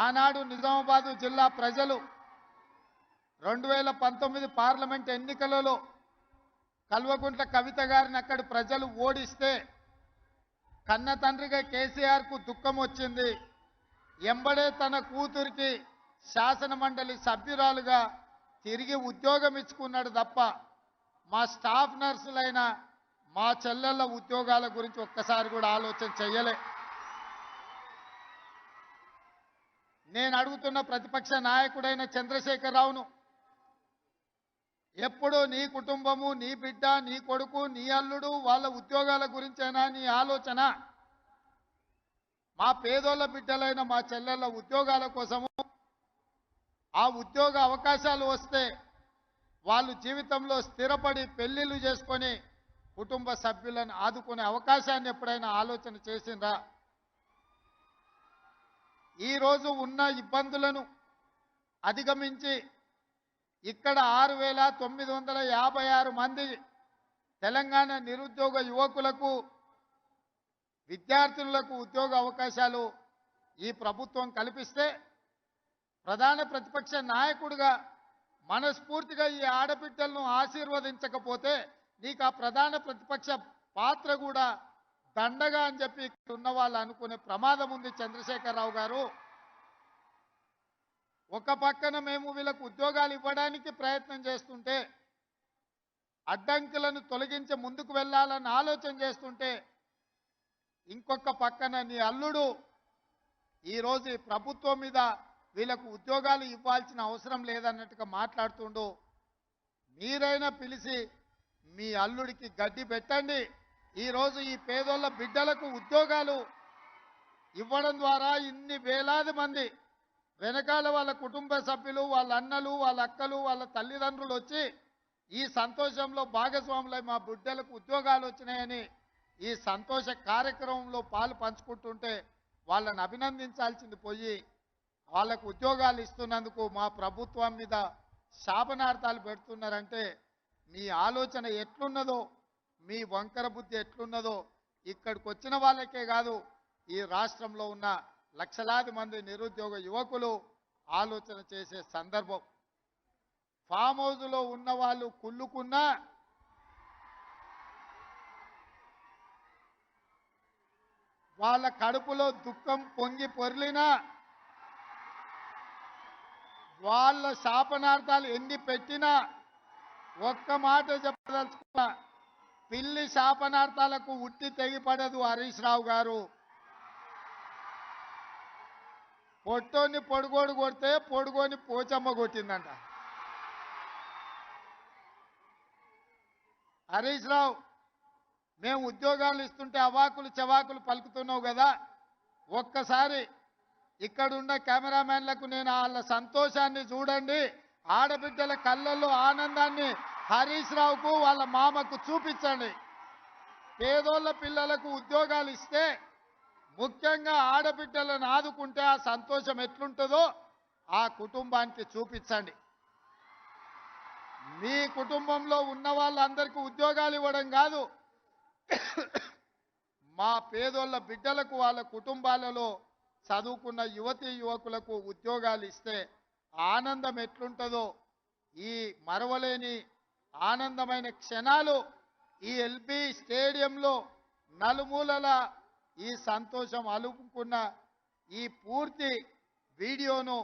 ఆనాడు నిజామాబాద్ జిల్లా ప్రజలు 2019 పార్లమెంట్ ఎన్నికలలో కల్వకుంట్ల కవిత గారిని అక్కడి ప్రజలు ఓడిస్తే కన్న తండ్రిగా కేసీఆర్కు దుఃఖం వచ్చింది. ఎంబడే తన కూతురికి శాసన మండలి సభ్యురాలుగా తిరిగి ఉద్యోగం ఇచ్చుకున్నాడు తప్ప మా స్టాఫ్ నర్సులైన మా చెల్లెళ్ళ ఉద్యోగాల గురించి ఒక్కసారి కూడా ఆలోచన చేయలే. నేను అడుగుతున్న ప్రతిపక్ష నాయకుడైన చంద్రశేఖరరావును, ఎప్పుడు నీ కుటుంబము, నీ బిడ్డ, నీ కొడుకు, నీ అల్లుడు వాళ్ళ ఉద్యోగాల గురించేనా నీ ఆలోచన? మా పేదోళ్ళ బిడ్డలైన మా చెల్లెళ్ళ ఉద్యోగాల కోసము, ఆ ఉద్యోగ అవకాశాలు వస్తే వాళ్ళు జీవితంలో స్థిరపడి పెళ్లిళ్ళు చేసుకొని కుటుంబ సభ్యులను ఆదుకునే అవకాశాన్ని ఎప్పుడైనా ఆలోచన చేసిండ్రా? ఈరోజు ఉన్న ఇబ్బందులను అధిగమించి ఇక్కడ 6,956 మంది తెలంగాణ నిరుద్యోగ యువకులకు, విద్యార్థులకు ఉద్యోగ అవకాశాలు ఈ ప్రభుత్వం కల్పిస్తే, ప్రధాన ప్రతిపక్ష నాయకుడిగా మనస్ఫూర్తిగా ఈ ఆడబిడ్డలను ఆశీర్వదించకపోతే నీకు ఆ ప్రధాన ప్రతిపక్ష పాత్ర కూడా దండగా అని చెప్పి ఇక్కడ ఉన్న వాళ్ళు అనుకునే ప్రమాదం ఉంది. చంద్రశేఖరరావు గారు, ఒక పక్కన మేము వీళ్ళకు ఉద్యోగాలు ఇవ్వడానికి ప్రయత్నం చేస్తుంటే, అడ్డంకులను తొలగించి ముందుకు వెళ్ళాలని ఆలోచన చేస్తుంటే, ఇంకొక పక్కన నీ అల్లుడు ఈరోజు ఈ ప్రభుత్వం మీద వీళ్ళకు ఉద్యోగాలు ఇవ్వాల్సిన అవసరం లేదన్నట్టుగా మాట్లాడుతుండు. మీరైనా పిలిచి మీ అల్లుడికి గడ్డి పెట్టండి. ఈరోజు ఈ పేదోళ్ళ బిడ్డలకు ఉద్యోగాలు ఇవ్వడం ద్వారా ఇన్ని వేలాది మంది వెనకాల వాళ్ళ కుటుంబ సభ్యులు, వాళ్ళ అన్నలు, వాళ్ళ అక్కలు, వాళ్ళ తల్లిదండ్రులు వచ్చి ఈ సంతోషంలో భాగస్వాములై మా బిడ్డలకు ఉద్యోగాలు వచ్చినాయని ఈ సంతోష కార్యక్రమంలో పాలు పంచుకుంటుంటే వాళ్ళని అభినందించాల్సింది పోయి వాళ్ళకు ఉద్యోగాలు ఇస్తున్నందుకు మా ప్రభుత్వం మీద శాపనార్థాలు పెడుతున్నారంటే మీ ఆలోచన ఎట్లున్నదో, మీ వంకర బుద్ధి ఎట్లున్నదో ఇక్కడికి వచ్చిన వాళ్ళకే కాదు, ఈ రాష్ట్రంలో ఉన్న లక్షలాది మంది నిరుద్యోగ యువకులు ఆలోచన చేసే సందర్భం. ఫామ్ హౌస్లో ఉన్న వాళ్ళు కుళ్ళుకున్నా, వాళ్ళ కడుపులో దుఃఖం పొంగి పొర్లినా, వాళ్ళ శాపనార్థాలు ఎన్ని పెట్టినా ఒక్క మాట చెప్పదలుచుకున్నా, పిల్లి శాపనార్థాలకు ఉట్టి తెగిపడదు హరీష్ రావు గారు. పొట్టోని పొడుగోడు కొడితే పొడుగోని పోచమ్మ కొట్టిందంట. హరీష్ రావు, మేము ఉద్యోగాలు ఇస్తుంటే అవాకులు చవాకులు పలుకుతున్నావు కదా, ఒక్కసారి ఇక్కడున్న కెమెరామెన్లకు నేను వాళ్ళ సంతోషాన్ని చూడండి, ఆడబిడ్డల కళ్ళల్లో ఆనందాన్ని హరీష్ రావుకు వాళ్ళ మామకు చూపించండి. పేదోళ్ళ పిల్లలకు ఉద్యోగాలు ఇస్తే, ముఖ్యంగా ఆడబిడ్డలను ఆదుకుంటే ఆ సంతోషం ఎట్లుంటుందో ఆ కుటుంబానికి చూపించండి. మీ కుటుంబంలో ఉన్న వాళ్ళందరికీ ఉద్యోగాలు ఇవ్వడం కాదు, మా పేదోళ్ళ బిడ్డలకు వాళ్ళ కుటుంబాలలో చదువుకున్న యువతీ యువకులకు ఉద్యోగాలు ఇస్తే ఆనందం ఎట్లుంటుందో, ఈ మరవలేని ఆనందమైన క్షణాలు ఈ ఎల్బీ స్టేడియంలో నలుమూలల ఈ సంతోషం అలుపుకున్న ఈ పూర్తి వీడియోను